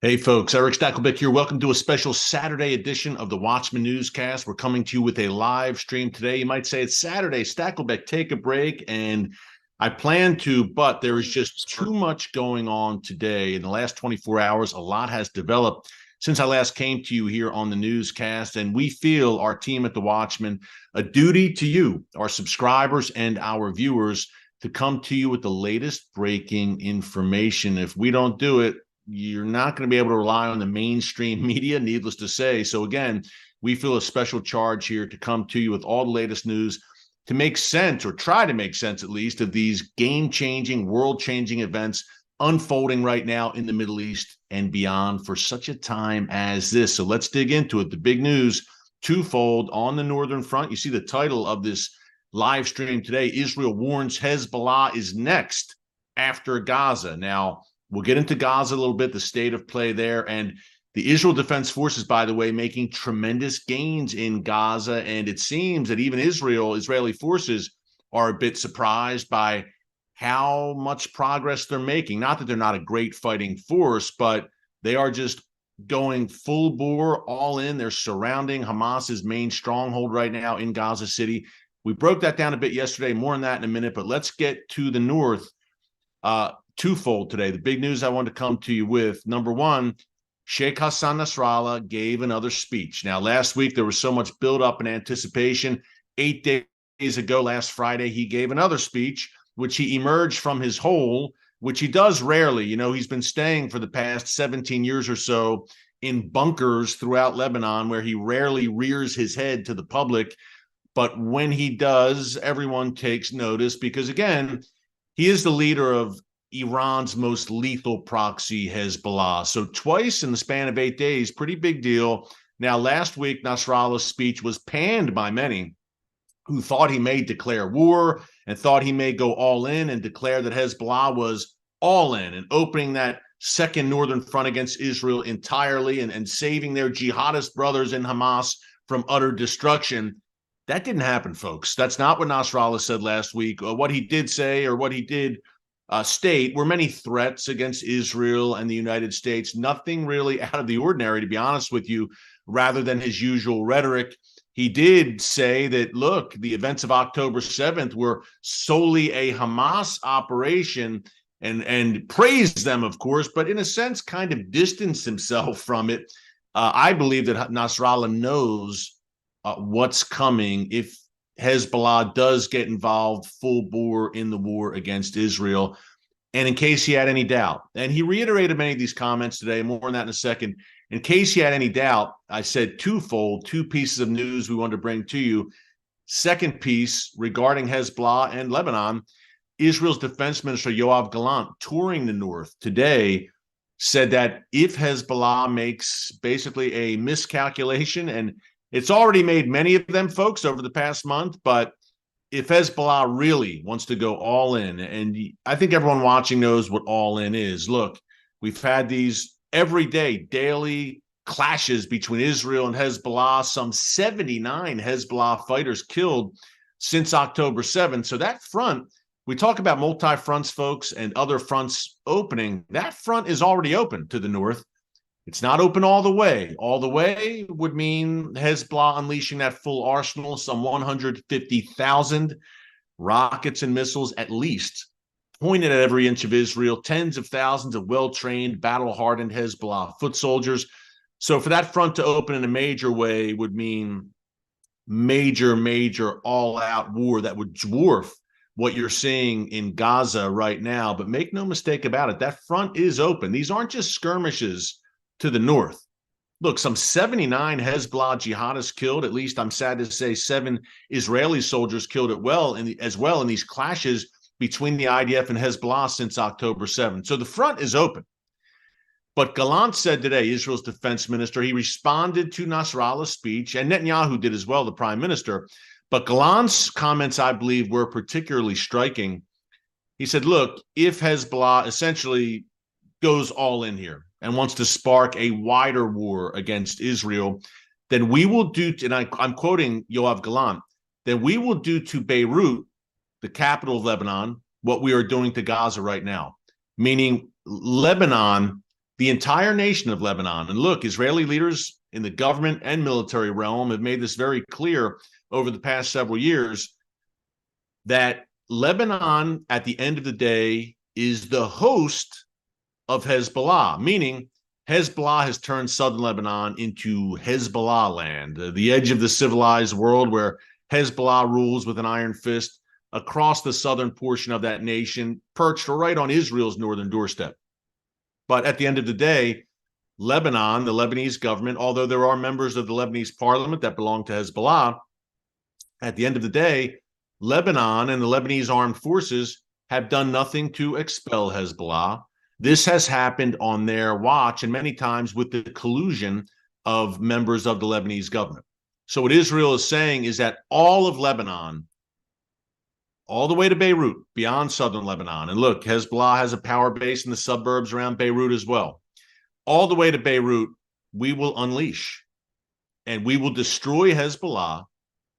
Hey folks, Erick Stakelbeck here. Welcome to a special Saturday edition of the Watchman Newscast. We're coming to you with a live stream today. You might say it's Saturday, Stakelbeck, take a break. And I plan to, but there is just too much going on today. In the last 24 hours, a lot has developed since I last came to you here on the newscast. And we feel, our team at the Watchman, a duty to you, our subscribers and our viewers, to come to you with the latest breaking information. If we don't do it, you're not going to be able to rely on the mainstream media, needless to say. So again, we feel a special charge here to come to you with all the latest news to make sense, or try to make sense at least, of these game-changing, world-changing events unfolding right now in the Middle East and beyond for such a time as this. So let's dig into it. The big news, twofold on the northern front. You see the title of this live stream today: Israel warns Hezbollah is next after Gaza. Now, we'll get into Gaza a little bit, the state of play there. And the Israel Defense Forces, by the way, making tremendous gains in Gaza. And it seems that even Israeli forces are a bit surprised by how much progress they're making. Not that they're not a great fighting force, but they are just going full bore, all in. They're surrounding Hamas's main stronghold right now in Gaza City. We broke that down a bit yesterday, more on that in a minute, but let's get to the north. Twofold today. The big news I want to come to you with: number one, Sheikh Hassan Nasrallah gave another speech. Now, last week there was so much buildup and anticipation. 8 days ago, last Friday, he gave another speech, which he emerged from his hole, which he does rarely. You know, he's been staying for the past 17 years or so in bunkers throughout Lebanon, where he rarely rears his head to the public. But when he does, everyone takes notice because, again, he is the leader of Iran's most lethal proxy, Hezbollah. So twice in the span of 8 days, pretty big deal. Now, last week, Nasrallah's speech was panned by many who thought he may declare war and thought he may go all in and declare that Hezbollah was all in and opening that second northern front against Israel entirely and saving their jihadist brothers in Hamas from utter destruction. That didn't happen, folks. That's not what Nasrallah said last week. What he did say, or what he did state, were many threats against Israel and the United States. Nothing really out of the ordinary, to be honest with you, rather than his usual rhetoric. He did say that, look, the events of October 7th were solely a Hamas operation, and praised them, of course, but in a sense kind of distanced himself from it. I believe that Nasrallah knows what's coming if Hezbollah does get involved full bore in the war against Israel. And in case he had any doubt, and he reiterated many of these comments today, more on that in a second. In case he had any doubt, I said twofold, two pieces of news we wanted to bring to you. Second piece regarding Hezbollah and Lebanon: Israel's defense minister, Yoav Gallant, touring the north today, said that if Hezbollah makes basically a miscalculation, and it's already made many of them, folks, over the past month, but if Hezbollah really wants to go all in, and I think everyone watching knows what all in is. Look, we've had these everyday, daily clashes between Israel and Hezbollah, some 79 Hezbollah fighters killed since October 7th. So that front, we talk about multi-fronts, folks, and other fronts opening. That front is already open to the north. It's not open all the way. All the way would mean Hezbollah unleashing that full arsenal, some 150,000 rockets and missiles at least, pointed at every inch of Israel, tens of thousands of well-trained, battle-hardened Hezbollah foot soldiers. So for that front to open in a major way would mean major all-out war that would dwarf what you're seeing in Gaza right now. But make no mistake about it, that front is open. These aren't just skirmishes to the north. Look, some 79 Hezbollah jihadists killed. At least, I'm sad to say, 7 Israeli soldiers killed as well in these clashes between the IDF and Hezbollah since October 7th. So the front is open. But Gallant said today, Israel's defense minister, he responded to Nasrallah's speech, and Netanyahu did as well, the prime minister. But Gallant's comments, I believe, were particularly striking. He said, look, if Hezbollah essentially goes all in here and wants to spark a wider war against Israel, then we will do, and I'm quoting Yoav Gallant, then we will do to Beirut, the capital of Lebanon, what we are doing to Gaza right now. Meaning Lebanon the entire nation of Lebanon. And look, Israeli leaders in the government and military realm have made this very clear over the past several years that Lebanon, at the end of the day, is the host of Hezbollah, meaning Hezbollah has turned southern Lebanon into Hezbollah land, the edge of the civilized world where Hezbollah rules with an iron fist across the southern portion of that nation, perched right on Israel's northern doorstep. But at the end of the day, Lebanon, the Lebanese government, although there are members of the Lebanese parliament that belong to Hezbollah, at the end of the day, Lebanon and the Lebanese armed forces have done nothing to expel Hezbollah. This has happened on their watch, and many times with the collusion of members of the Lebanese government. So what Israel is saying is that all of Lebanon, all the way to Beirut, beyond southern Lebanon, and look, Hezbollah has a power base in the suburbs around Beirut as well. All the way to Beirut, we will unleash, and we will destroy Hezbollah,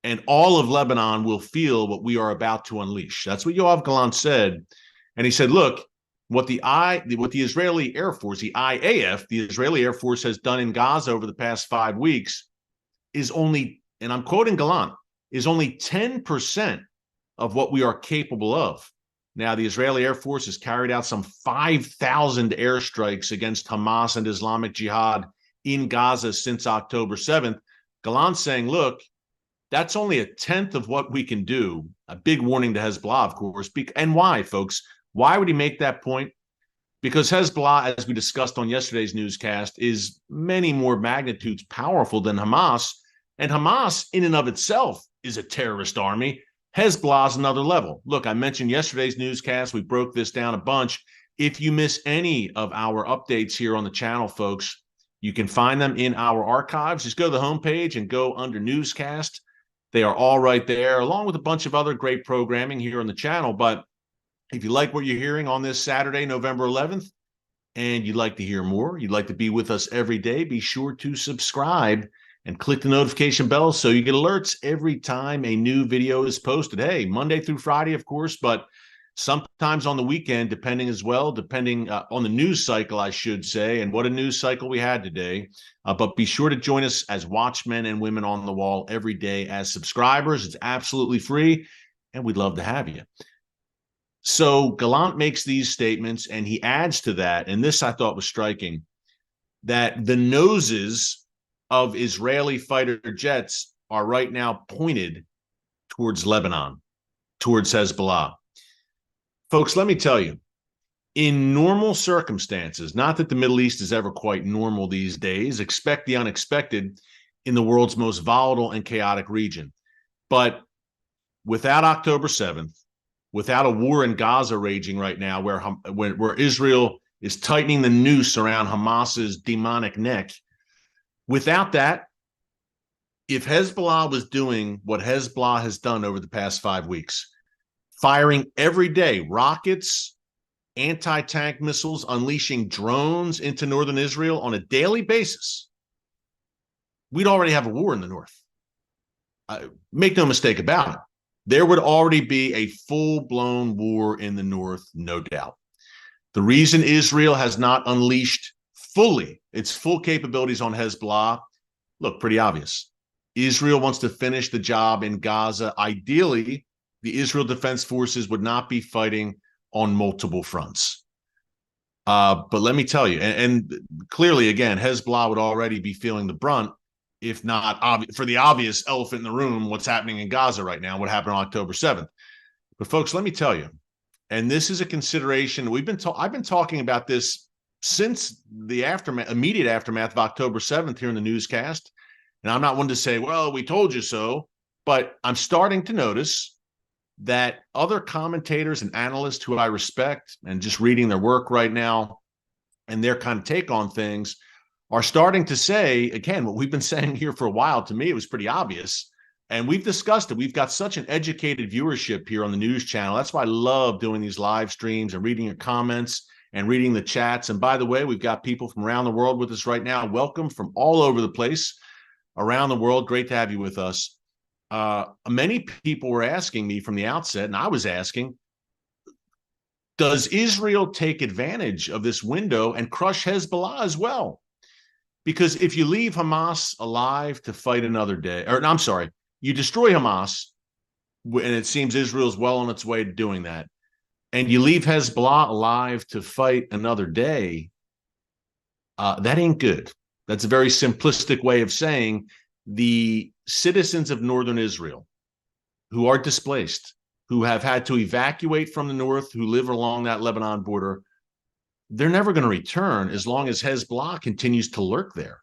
and all of Lebanon will feel what we are about to unleash. That's what Yoav Gallant said. And he said, look, what the Israeli Air Force, the IAF, the Israeli Air Force has done in Gaza over the past 5 weeks is only, and I'm quoting Gallant, is only 10% of what we are capable of. Now, the Israeli Air Force has carried out some 5,000 airstrikes against Hamas and Islamic Jihad in Gaza since October 7th. Gallant's saying, look, that's only a tenth of what we can do. A big warning to Hezbollah, of course. And why, folks? Why would he make that point? Because Hezbollah, as we discussed on yesterday's newscast, is many more magnitudes powerful than Hamas. And Hamas, in and of itself, is a terrorist army. Hezbollah is another level. Look, I mentioned yesterday's newscast. We broke this down a bunch. If you miss any of our updates here on the channel, folks, you can find them in our archives. Just go to the homepage and go under newscast. They are all right there, along with a bunch of other great programming here on the channel. But if you like what you're hearing on this Saturday, November 11th, and you'd like to hear more, you'd like to be with us every day, be sure to subscribe and click the notification bell so you get alerts every time a new video is posted. Hey, Monday through Friday, of course, but sometimes on the weekend, depending on the news cycle, I should say, and what a news cycle we had today. But be sure to join us as watchmen and women on the wall every day as subscribers. It's absolutely free, and we'd love to have you. So Gallant makes these statements, and he adds to that, and this I thought was striking, that the noses of Israeli fighter jets are right now pointed towards Lebanon, towards Hezbollah. Folks, let me tell you, in normal circumstances, not that the Middle East is ever quite normal these days, expect the unexpected in the world's most volatile and chaotic region. But without October 7th, without a war in Gaza raging right now where Israel is tightening the noose around Hamas's demonic neck, without that, if Hezbollah was doing what Hezbollah has done over the past 5 weeks, firing every day rockets, anti-tank missiles, unleashing drones into northern Israel on a daily basis, we'd already have a war in the north. Make no mistake about it. There would already be a full-blown war in the north, no doubt. The reason Israel has not unleashed fully its full capabilities on Hezbollah, look, pretty obvious. Israel wants to finish the job in Gaza. Ideally, the Israel Defense Forces would not be fighting on multiple fronts. But let me tell you, and clearly, again, Hezbollah would already be feeling the brunt, if not for the obvious elephant in the room, what's happening in Gaza right now, what happened on October 7th. But folks, let me tell you, and this is a consideration, I've been talking about this since the immediate aftermath of October 7th here in the newscast. And I'm not one to say, well, we told you so, but I'm starting to notice that other commentators and analysts who I respect, and just reading their work right now and their kind of take on things, are starting to say, again, what we've been saying here for a while. To me, it was pretty obvious. And we've discussed it. We've got such an educated viewership here on the news channel. That's why I love doing these live streams and reading your comments and reading the chats. And by the way, we've got people from around the world with us right now. Welcome from all over the place around the world. Great to have you with us. Many people were asking me from the outset, and I was asking, Does Israel take advantage of this window and crush Hezbollah as well? Because if you leave Hamas alive to fight another day, or I'm sorry, you destroy Hamas, and it seems Israel's well on its way to doing that, and you leave Hezbollah alive to fight another day, that ain't good. That's a very simplistic way of saying the citizens of northern Israel who are displaced, who have had to evacuate from the north, who live along that Lebanon border, they're never going to return as long as Hezbollah continues to lurk there.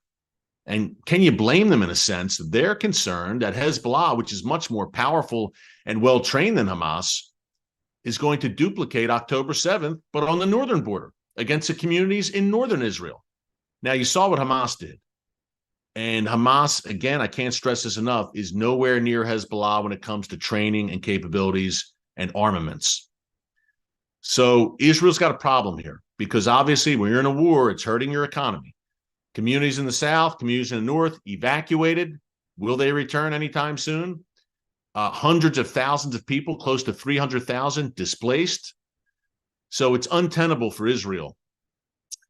And can you blame them in a sense? They're concerned that Hezbollah, which is much more powerful and well-trained than Hamas, is going to duplicate October 7th, but on the northern border against the communities in northern Israel. Now, you saw what Hamas did. And Hamas, again, I can't stress this enough, is nowhere near Hezbollah when it comes to training and capabilities and armaments. So Israel's got a problem here because obviously when you're in a war, it's hurting your economy. Communities in the south, communities in the north, evacuated. Will they return anytime soon? Hundreds of thousands of people, close to 300,000 displaced. So it's untenable for Israel.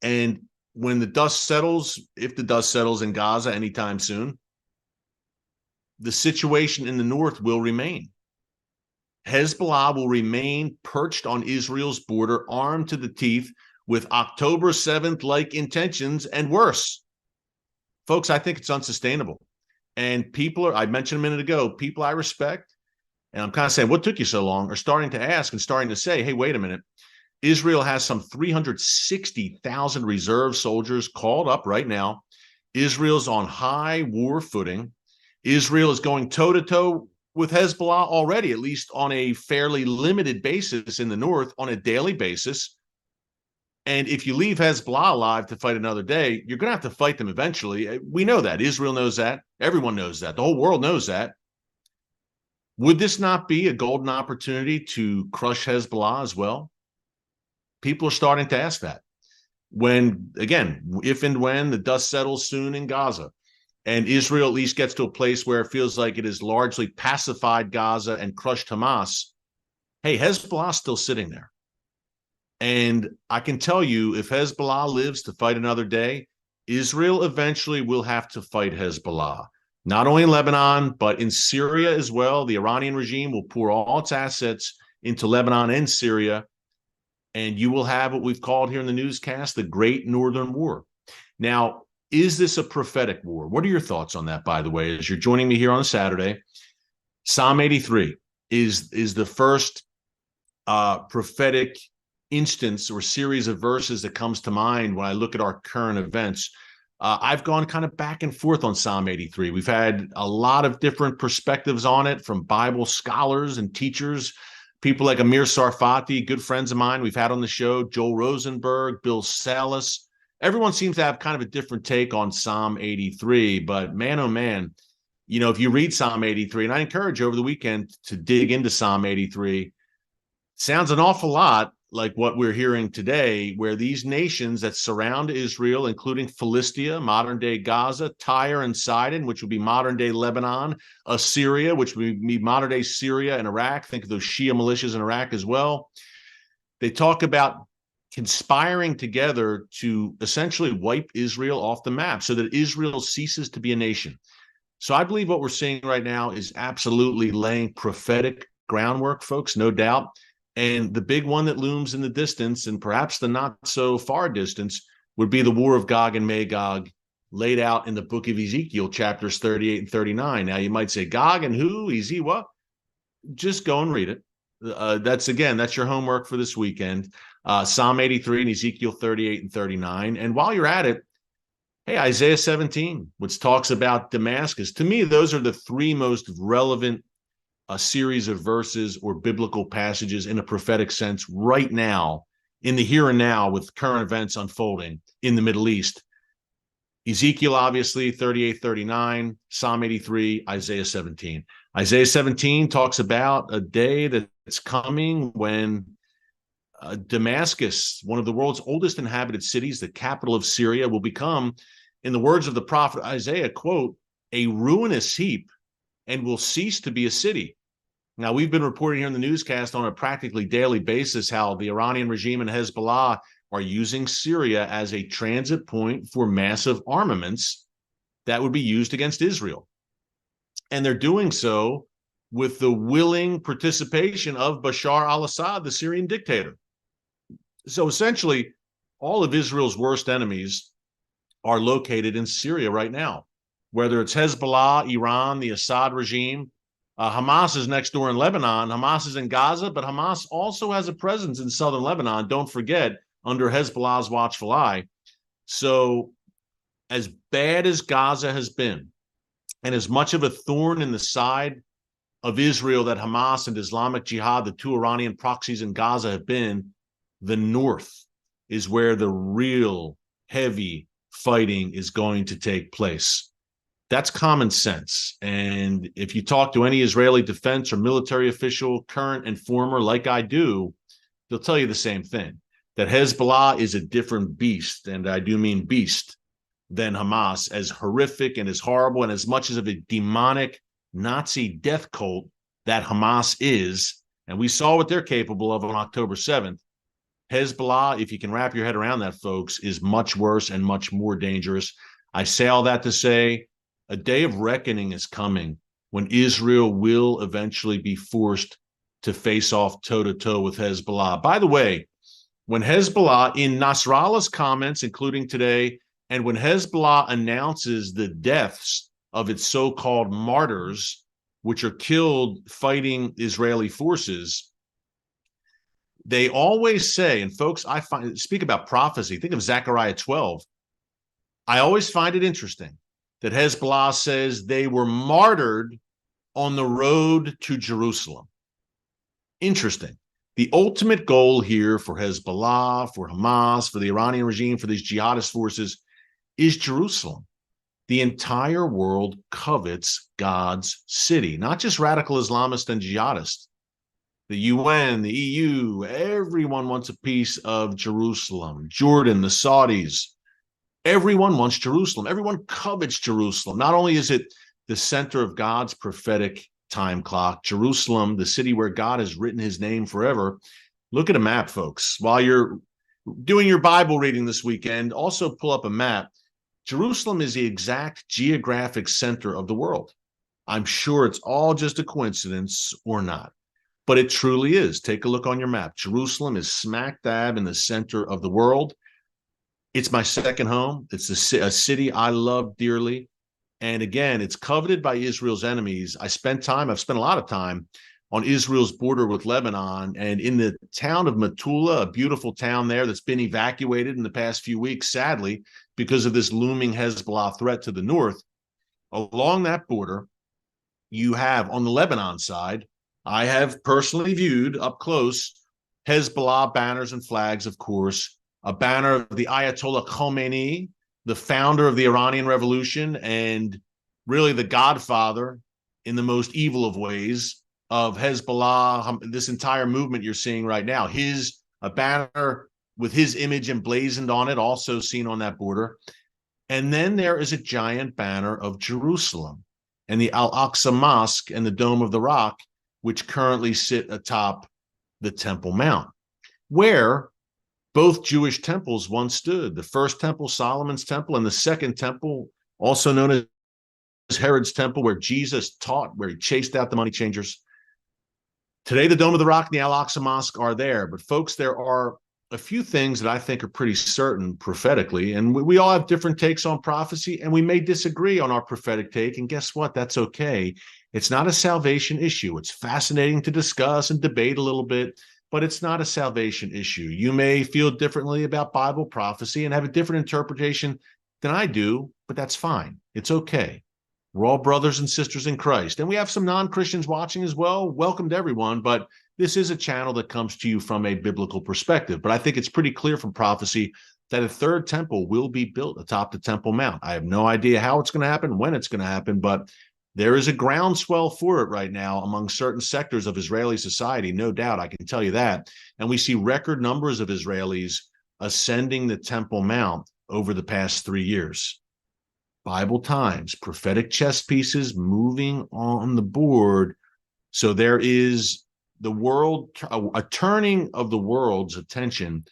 And when the dust settles, if the dust settles in Gaza anytime soon, the situation in the north will remain. Hezbollah will remain perched on Israel's border, armed to the teeth, with October 7th-like intentions and worse. Folks, I think it's unsustainable. And people I mentioned a minute ago, people I respect, and I'm kind of saying, what took you so long, are starting to ask and starting to say, hey, wait a minute. Israel has some 360,000 reserve soldiers called up right now. Israel's on high war footing. Israel is going toe-to-toe with Hezbollah already, at least on a fairly limited basis in the north, on a daily basis. And if you leave Hezbollah alive to fight another day, you're going to have to fight them eventually. We know that. Israel knows that. Everyone knows that. The whole world knows that. Would this not be a golden opportunity to crush Hezbollah as well? People are starting to ask that. When, again, if and when the dust settles soon in Gaza, and Israel at least gets to a place where it feels like it has largely pacified Gaza and crushed Hamas, hey, Hezbollah's still sitting there. And I can tell you, if Hezbollah lives to fight another day, Israel eventually will have to fight Hezbollah. Not only in Lebanon, but in Syria as well. The Iranian regime will pour all its assets into Lebanon and Syria. And you will have what we've called here in the newscast, the Great Northern War. Now, is this a prophetic war? What are your thoughts on that, by the way, as you're joining me here on a Saturday? Psalm 83 is the first prophetic instance or series of verses that comes to mind when I look at our current events. I've gone kind of back and forth on Psalm 83. We've had a lot of different perspectives on it from Bible scholars and teachers, people like Amir Sarfati, good friends of mine we've had on the show, Joel Rosenberg, Bill Salas. Everyone seems to have kind of a different take on Psalm 83, but man, oh man, you know, if you read Psalm 83, and I encourage you over the weekend to dig into Psalm 83, sounds an awful lot like what we're hearing today, where these nations that surround Israel, including Philistia, modern-day Gaza, Tyre and Sidon, which would be modern-day Lebanon, Assyria, which would be modern-day Syria and Iraq. Think of those Shia militias in Iraq as well. They talk about conspiring together to essentially wipe Israel off the map so that Israel ceases to be a nation. So I believe what we're seeing right now is absolutely laying prophetic groundwork, folks, no doubt. And the big one that looms in the distance, and perhaps the not so far distance, would be the war of Gog and Magog laid out in the book of Ezekiel, chapters 38 and 39. Now, you might say, Gog and who? What? Just go and read it. That's your homework for this weekend. Psalm 83 and Ezekiel 38 and 39. And while you're at it, hey, Isaiah 17, which talks about Damascus. To me, those are the three most relevant a series of verses or biblical passages in a prophetic sense right now, in the here and now, with current events unfolding in the Middle East. Ezekiel, obviously, 38, 39, Psalm 83, Isaiah 17. Isaiah 17 talks about a day that's coming when Damascus, one of the world's oldest inhabited cities, the capital of Syria, will become, in the words of the prophet Isaiah, quote, a ruinous heap, and will cease to be a city. Now, we've been reporting here in the newscast on a practically daily basis how the Iranian regime and Hezbollah are using Syria as a transit point for massive armaments that would be used against Israel. And they're doing so with the willing participation of Bashar al-Assad, the Syrian dictator. So essentially, all of Israel's worst enemies are located in Syria right now, whether it's Hezbollah, Iran, the Assad regime. Hamas is next door in Lebanon. Hamas is in Gaza, but Hamas also has a presence in southern Lebanon, don't forget, under Hezbollah's watchful eye. So as bad as Gaza has been, and as much of a thorn in the side of Israel that Hamas and Islamic Jihad, the two Iranian proxies in Gaza, have been, the north is where the real heavy fighting is going to take place. That's common sense. And if you talk to any Israeli defense or military official, current and former, like I do, they'll tell you the same thing, that Hezbollah is a different beast, and I do mean beast, than Hamas, as horrific and as horrible and as much as of a demonic Nazi death cult that Hamas is. And we saw what they're capable of on October 7th. Hezbollah, if you can wrap your head around that, folks, is much worse and much more dangerous. I say all that to say a day of reckoning is coming when Israel will eventually be forced to face off toe-to-toe with Hezbollah. By the way, when Hezbollah, in Nasrallah's comments, including today, and when Hezbollah announces the deaths of its so-called martyrs, which are killed fighting Israeli forces, they always say, and folks, speak about prophecy, think of Zechariah 12. I always find it interesting that Hezbollah says they were martyred on the road to Jerusalem. Interesting. The ultimate goal here for Hezbollah, for Hamas, for the Iranian regime, for these jihadist forces is Jerusalem. The entire world covets God's city, not just radical Islamists and jihadists. The UN, the EU, everyone wants a piece of Jerusalem. Jordan, the Saudis, everyone wants Jerusalem. Everyone covets Jerusalem. Not only is it the center of God's prophetic time clock, Jerusalem, the city where God has written his name forever. Look at a map, folks. While you're doing your Bible reading this weekend, also pull up a map. Jerusalem is the exact geographic center of the world. I'm sure it's all just a coincidence or not, but it truly is. Take a look on your map. Jerusalem is smack dab in the center of the world. It's my second home. It's a city I love dearly. And again, it's coveted by Israel's enemies. I've spent a lot of time on Israel's border with Lebanon, and in the town of Metula, a beautiful town there that's been evacuated in the past few weeks, sadly, because of this looming Hezbollah threat to the north. Along that border, you have, on the Lebanon side, I have personally viewed up close Hezbollah banners and flags, of course, a banner of the Ayatollah Khomeini, the founder of the Iranian Revolution, and really the godfather in the most evil of ways of Hezbollah, this entire movement you're seeing right now. A banner with his image emblazoned on it, also seen on that border. And then there is a giant banner of Jerusalem and the Al-Aqsa Mosque and the Dome of the Rock, which currently sit atop the Temple Mount, where both Jewish temples once stood. The first temple, Solomon's temple, and the second temple, also known as Herod's temple, where Jesus taught, where he chased out the money changers. Today, the Dome of the Rock and the Al-Aqsa Mosque are there. But folks, there are a few things that I think are pretty certain prophetically, and we all have different takes on prophecy, and we may disagree on our prophetic take, and guess what? That's okay. It's not a salvation issue. It's fascinating to discuss and debate a little bit, but it's not a salvation issue. You may feel differently about Bible prophecy and have a different interpretation than I do, but that's fine. It's okay. We're all brothers and sisters in Christ, and we have some non-Christians watching as well. Welcome to everyone, but this is a channel that comes to you from a biblical perspective. But I think it's pretty clear from prophecy that a third temple will be built atop the Temple Mount. I have no idea how it's going to happen, when it's going to happen, but there is a groundswell for it right now among certain sectors of Israeli society, no doubt, I can tell you that. And we see record numbers of Israelis ascending the Temple Mount over the past 3 years. Bible times, prophetic chess pieces moving on the board So there is a turning of the world's attention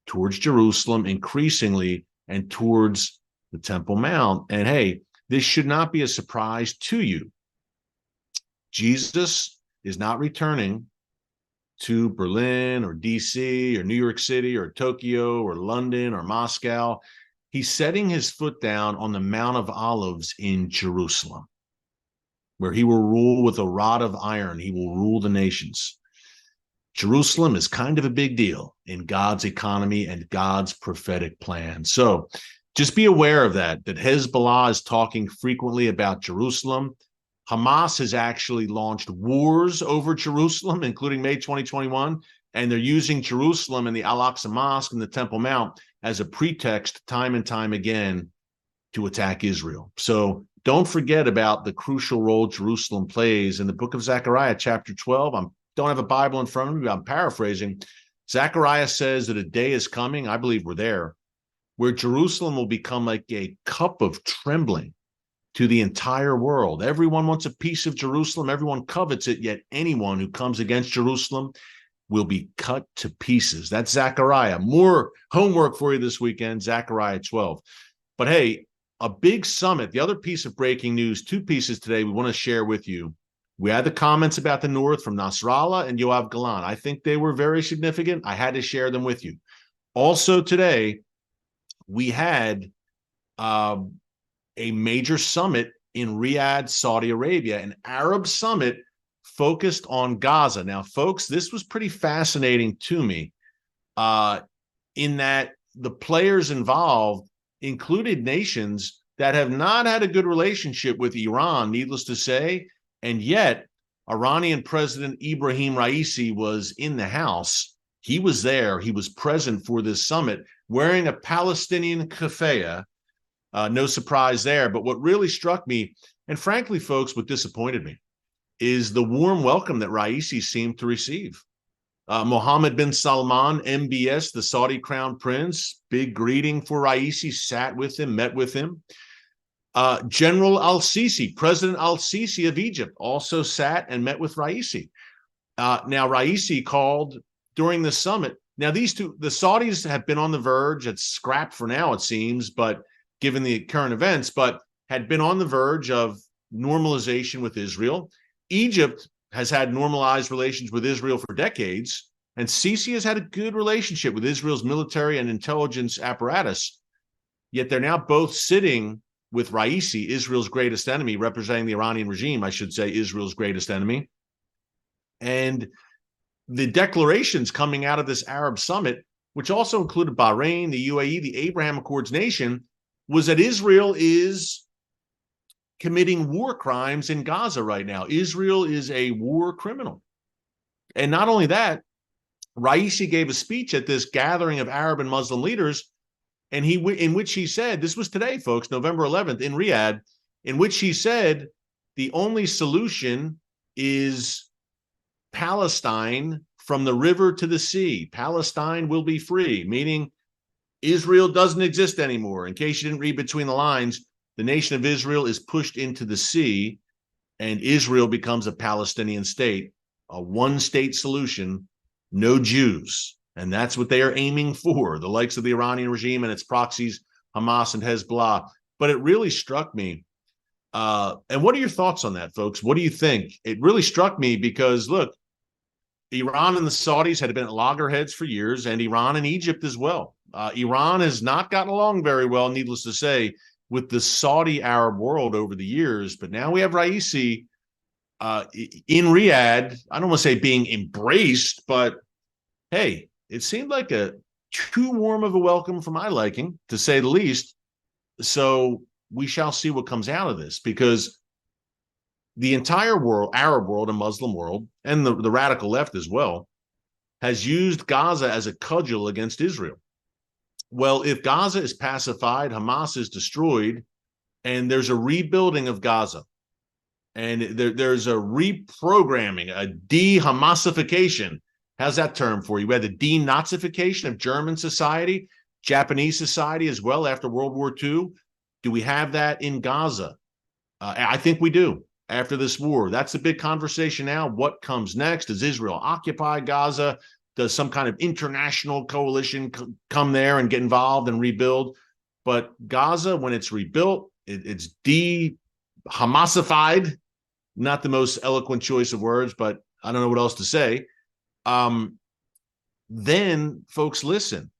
towards Jerusalem increasingly and towards the Temple Mount. And hey, this should not be a surprise to you. Jesus is not returning to Berlin or DC or New York City or Tokyo or London or Moscow. He's setting his foot down on the Mount of Olives in Jerusalem, where he will rule with a rod of iron. He will rule the nations. Jerusalem is kind of a big deal in God's economy and God's prophetic plan. So just be aware of that Hezbollah is talking frequently about Jerusalem. Hamas has actually launched wars over Jerusalem, including May 2021, and they're using Jerusalem and the Al-Aqsa Mosque and the Temple Mount as a pretext time and time again to attack Israel. So don't forget about the crucial role Jerusalem plays. In the book of Zechariah, chapter 12, I don't have a Bible in front of me, but I'm paraphrasing. Zechariah says that a day is coming, I believe we're there, where Jerusalem will become like a cup of trembling to the entire world. Everyone wants a piece of Jerusalem. Everyone covets it, yet anyone who comes against Jerusalem will be cut to pieces. That's Zechariah. More homework for you this weekend, Zechariah 12. But hey, a big summit, the other piece of breaking news, two pieces today we want to share with you. We had the comments about the North from Nasrallah and Yoav Gallant. I think they were very significant. I had to share them with you. Also today, we had a major summit in Riyadh, Saudi Arabia, an Arab summit focused on Gaza. Now, folks, this was pretty fascinating to me in that the players involved included nations that have not had a good relationship with Iran, needless to say, and yet Iranian President Ibrahim Raisi was in the house. He was there. He was present for this summit wearing a Palestinian keffiyeh. No surprise there. But what really struck me, and frankly, folks, what disappointed me, is the warm welcome that Raisi seemed to receive. Mohammed bin Salman, MBS, the Saudi crown prince, big greeting for Raisi, sat with him, met with him. General al-Sisi, President al-Sisi of Egypt, also sat and met with Raisi. Now, Raisi called during the summit. Now, these two, the Saudis have been on the verge. It's scrapped for now, it seems, but given the current events, but had been on the verge of normalization with Israel. Egypt has had normalized relations with Israel for decades, and Sisi has had a good relationship with Israel's military and intelligence apparatus. Yet they're now both sitting with Raisi, Israel's greatest enemy, representing the Iranian regime, I should say, Israel's greatest enemy. And the declarations coming out of this Arab summit, which also included Bahrain, the UAE, the Abraham Accords nation, was that Israel is committing war crimes in Gaza right now. Israel is a war criminal. And not only that, Raisi gave a speech at this gathering of Arab and Muslim leaders, and in which he said, this was today, folks, November 11th in Riyadh, in which he said the only solution is Palestine from the river to the sea. Palestine will be free, meaning Israel doesn't exist anymore. In case you didn't read between the lines, the nation of Israel is pushed into the sea, and Israel becomes a Palestinian state, a one-state solution, no Jews. And that's what they are aiming for, the likes of the Iranian regime and its proxies, Hamas and Hezbollah. But it really struck me. And what are your thoughts on that, folks? What do you think? It really struck me because, look, Iran and the Saudis had been at loggerheads for years, and Iran and Egypt as well. Iran has not gotten along very well, needless to say, with the Saudi Arab world over the years. But now we have Raisi in Riyadh. I don't want to say being embraced, but hey, it seemed like a too warm of a welcome for my liking, to say the least. So we shall see what comes out of this, because the entire world, Arab world and Muslim world, and the radical left as well, has used Gaza as a cudgel against Israel. Well, if Gaza is pacified, Hamas is destroyed, and there's a rebuilding of Gaza, and there's a reprogramming, a de-Hamasification. How's that term for you? We had the denazification of German society, Japanese society as well after World War II. Do we have that in Gaza? I think we do. after this war? That's the big conversation now. What comes next? Does Israel occupy Gaza? Does some kind of international coalition come there and get involved and rebuild? But Gaza, when it's rebuilt, it's de-Hamasified. Not the most eloquent choice of words, but I don't know what else to say. Then, folks, listen.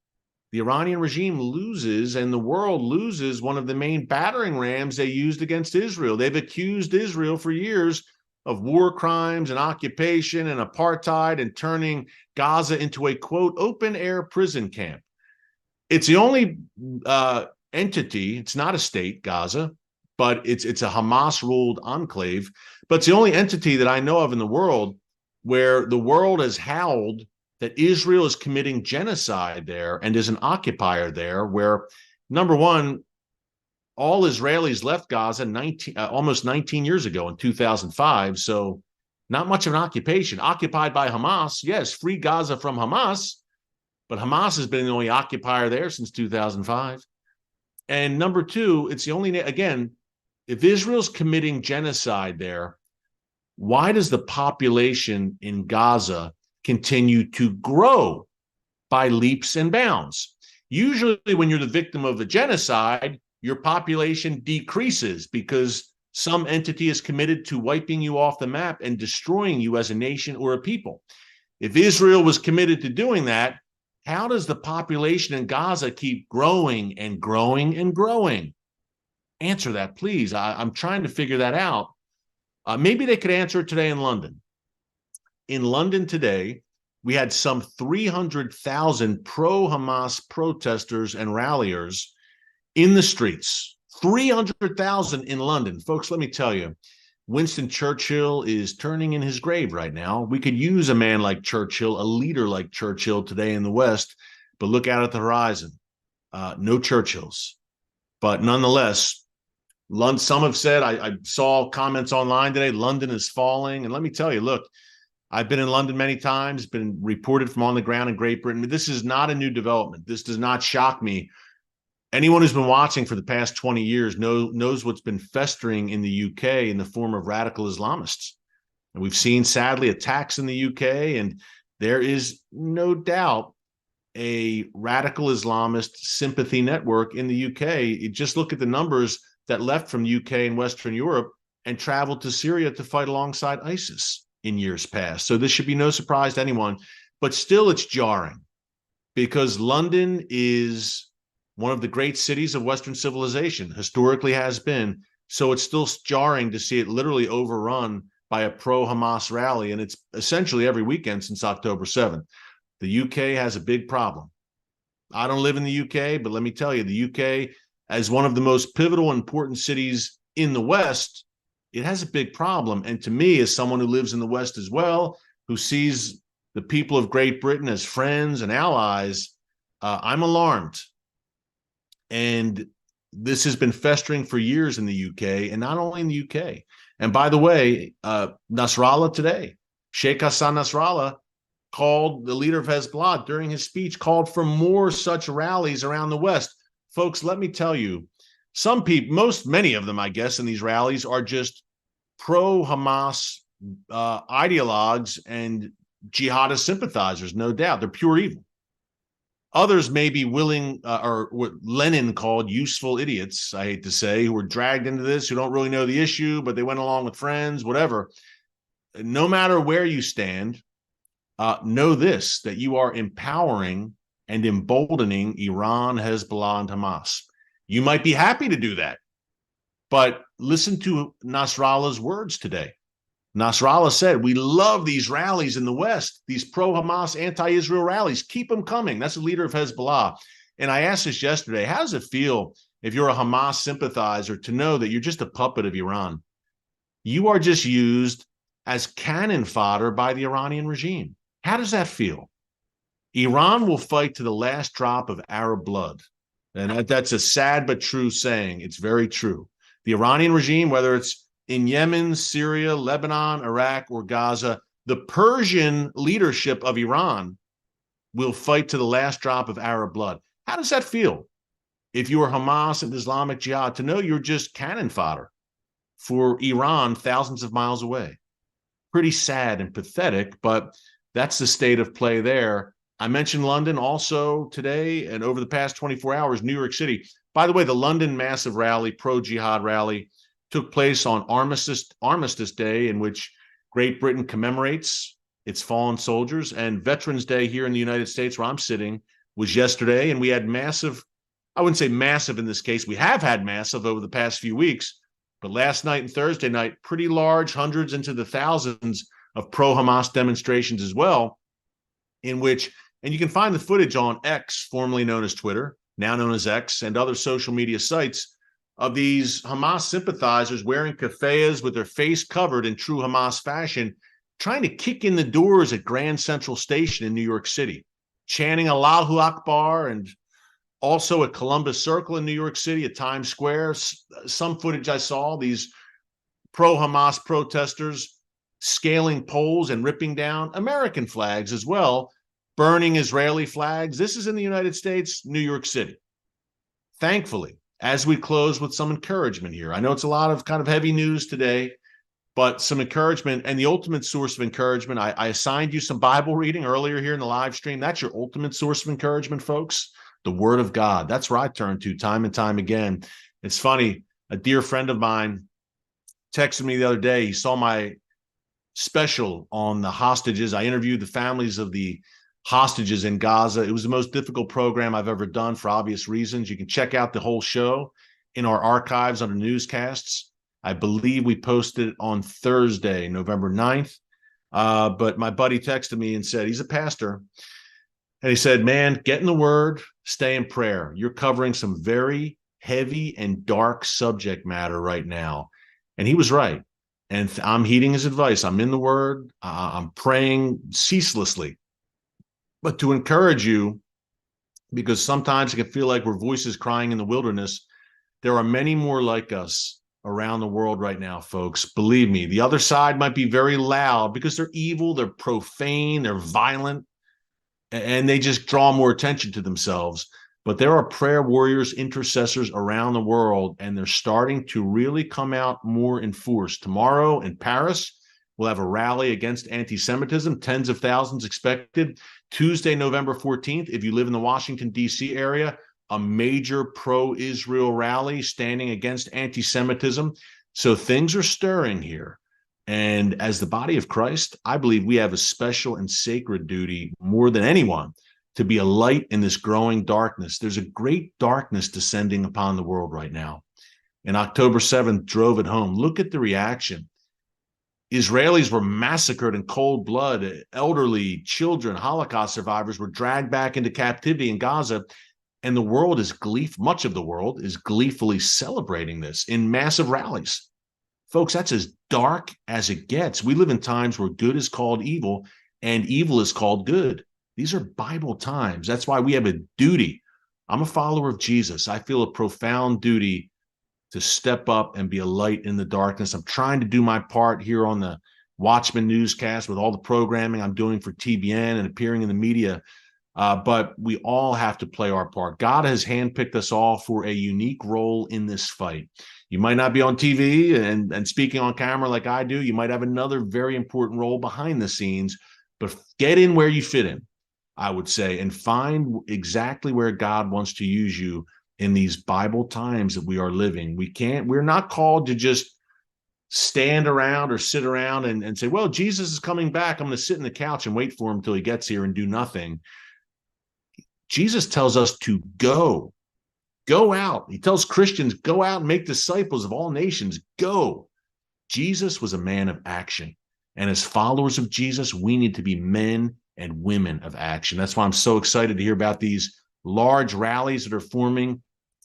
The Iranian regime loses and the world loses one of the main battering rams they used against Israel. They've accused Israel for years of war crimes and occupation and apartheid and turning Gaza into a, quote, open-air prison camp. It's the only entity, it's not a state, Gaza, but it's a Hamas-ruled enclave, but it's the only entity that I know of in the world where the world has howled that Israel is committing genocide there and is an occupier there, where, number one, all Israelis left Gaza almost 19 years ago in 2005, so not much of an occupation. Occupied by Hamas, yes, free Gaza from Hamas, but Hamas has been the only occupier there since 2005. And number two, it's the only, again, if Israel's committing genocide there, why does the population in Gaza continue to grow by leaps and bounds? Usually when you're the victim of a genocide, your population decreases because some entity is committed to wiping you off the map and destroying you as a nation or a people. If Israel was committed to doing that, how does the population in Gaza keep growing and growing and growing? Answer that, please. I'm trying to figure that out. Maybe they could answer it today in London. In London today, we had some 300,000 pro-Hamas protesters and ralliers in the streets. 300,000 in London. Folks, let me tell you, Winston Churchill is turning in his grave right now. We could use a man like Churchill, a leader like Churchill today in the West, but look out at the horizon. No Churchills. But nonetheless, some have said, I saw comments online today, London is falling. And let me tell you, look, I've been in London many times, been reported from on the ground in Great Britain. This is not a new development. This does not shock me. Anyone who's been watching for the past 20 years knows what's been festering in the UK in the form of radical Islamists. And we've seen, sadly, attacks in the UK, and there is no doubt a radical Islamist sympathy network in the UK. You just look at the numbers that left from UK and Western Europe and traveled to Syria to fight alongside ISIS in years past. So this should be no surprise to anyone, but still it's jarring because London is one of the great cities of Western civilization, historically has been. So it's still jarring to see it literally overrun by a pro-Hamas rally. And it's essentially every weekend since October 7th. The UK has a big problem. I don't live in the UK, but let me tell you, the UK, as one of the most pivotal and important cities in the West, it has a big problem. And to me, as someone who lives in the West as well, who sees the people of Great Britain as friends and allies, I'm alarmed. And this has been festering for years in the UK, and not only in the UK. And by the way, Nasrallah today, Sheikh Hassan Nasrallah, called the leader of Hezbollah during his speech, called for more such rallies around the West. Folks, let me tell you, some people, many of them, I guess, in these rallies are just pro-Hamas ideologues and jihadist sympathizers, no doubt. They're pure evil. Others may be willing, or what Lenin called useful idiots, I hate to say, who were dragged into this, who don't really know the issue, but they went along with friends, whatever. No matter where you stand, know this, that you are empowering and emboldening Iran, Hezbollah, and Hamas. You might be happy to do that, but listen to Nasrallah's words today. Nasrallah said, we love these rallies in the West, these pro-Hamas, anti-Israel rallies. Keep them coming. That's the leader of Hezbollah. And I asked this yesterday, how does it feel if you're a Hamas sympathizer to know that you're just a puppet of Iran? You are just used as cannon fodder by the Iranian regime. How does that feel? Iran will fight to the last drop of Arab blood. And that's a sad but true saying. It's very true. The Iranian regime, whether it's in Yemen, Syria, Lebanon, Iraq, or Gaza, the Persian leadership of Iran will fight to the last drop of Arab blood. How does that feel if you are Hamas and Islamic Jihad, to know you're just cannon fodder? for Iran thousands of miles away. Pretty sad and pathetic, but that's the state of play there. I mentioned London also today, and over the past 24 hours, New York City. By the way, the London massive rally, pro-jihad rally, took place on Armistice Day, in which Great Britain commemorates its fallen soldiers. And Veterans Day here in the United States, where I'm sitting, was yesterday. And we had massive, I wouldn't say massive in this case, we have had massive over the past few weeks, but last night and Thursday night, pretty large, hundreds into the thousands of pro-Hamas demonstrations as well, in which, and you can find the footage on X, formerly known as Twitter, now known as X, and other social media sites, of these Hamas sympathizers wearing keffiyehs with their face covered in true Hamas fashion, trying to kick in the doors at Grand Central Station in New York City, chanting Allahu Akbar, and also at Columbus Circle in New York City, at Times Square. Some footage I saw, these pro-Hamas protesters scaling poles and ripping down American flags as well, burning Israeli flags. This is in the United States, New York City. Thankfully, as we close with some encouragement here, I know it's a lot of kind of heavy news today, but some encouragement, and the ultimate source of encouragement, I assigned you some Bible reading earlier here in the live stream. That's your ultimate source of encouragement, folks. The Word of God. That's where I turn to time and time again. It's funny, a dear friend of mine texted me the other day. He saw my special on the hostages. I interviewed the families of the hostages in Gaza. It was the most difficult program I've ever done for obvious reasons. You can check out the whole show in our archives under newscasts. I believe we posted it on Thursday, November 9th. But my buddy texted me and said, he's a pastor, and he said, man, get in the Word, stay in prayer. You're covering some very heavy and dark subject matter right now. And he was right. And I'm heeding his advice. I'm in the Word. I'm praying ceaselessly. But to encourage you, because sometimes it can feel like we're voices crying in the wilderness, there are many more like us around the world right now, folks. Believe me, the other side might be very loud because they're evil, they're profane, they're violent, and they just draw more attention to themselves. But there are prayer warriors, intercessors around the world, and they're starting to really come out more in force. Tomorrow in Paris, we'll have a rally against anti-Semitism, tens of thousands expected. Tuesday, November 14th, if you live in the Washington, D.C. area, a major pro-Israel rally standing against anti-Semitism. So things are stirring here. And as the body of Christ, I believe we have a special and sacred duty more than anyone to be a light in this growing darkness. There's a great darkness descending upon the world right now. And October 7th drove it home. Look at the reaction. Israelis were massacred in cold blood. Elderly, children, Holocaust survivors were dragged back into captivity in Gaza. And the world is much of the world is gleefully celebrating this in massive rallies. Folks, that's as dark as it gets. We live in times where good is called evil and evil is called good. These are Bible times. That's why we have a duty. I'm a follower of Jesus. I feel a profound duty to step up and be a light in the darkness. I'm trying to do my part here on the Watchman Newscast with all the programming I'm doing for TBN and appearing in the media. But we all have to play our part. God has handpicked us all for a unique role in this fight. You might not be on TV and speaking on camera like I do. You might have another very important role behind the scenes, but get in where you fit in, I would say, and find exactly where God wants to use you in these Bible times that we are living. We're not called to just stand around or sit around and say, well, Jesus is coming back. I'm going to sit in the couch and wait for him until he gets here and do nothing. Jesus tells us to go out. He tells Christians, go out and make disciples of all nations. Go. Jesus was a man of action. And as followers of Jesus, we need to be men and women of action. That's why I'm so excited to hear about these large rallies that are forming,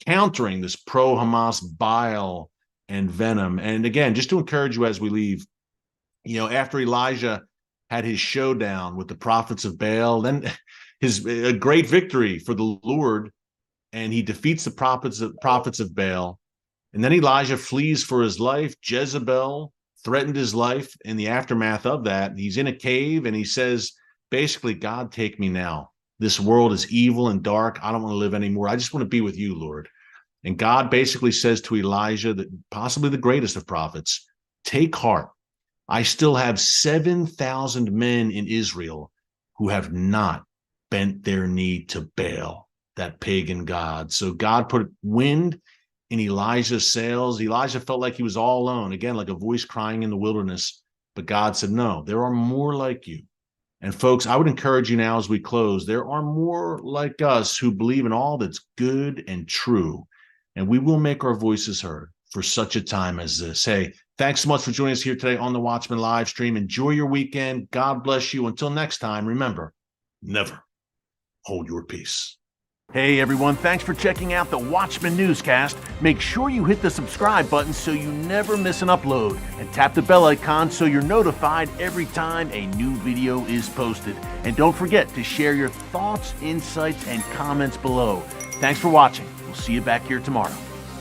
countering this pro-Hamas bile and venom. And again, just to encourage you as we leave, after Elijah had his showdown with the prophets of Baal, then a great victory for the Lord, and he defeats the prophets of Baal. And then Elijah flees for his life. Jezebel threatened his life in the aftermath of that. He's in a cave, and he says, basically, God, take me now. This world is evil and dark. I don't want to live anymore. I just want to be with you, Lord. And God basically says to Elijah, that possibly the greatest of prophets, take heart. I still have 7,000 men in Israel who have not bent their knee to Baal, that pagan god. So God put wind in Elijah's sails. Elijah felt like he was all alone, again, like a voice crying in the wilderness. But God said, no, there are more like you. And folks, I would encourage you now as we close, there are more like us who believe in all that's good and true. And we will make our voices heard for such a time as this. Hey, thanks so much for joining us here today on the Watchman live stream. Enjoy your weekend. God bless you. Until next time, remember, never hold your peace. Hey everyone, thanks for checking out the Watchman Newscast. Make sure you hit the subscribe button so you never miss an upload, and tap the bell icon so you're notified every time a new video is posted. And don't forget to share your thoughts, insights, and comments below. Thanks for watching. We'll see you back here tomorrow.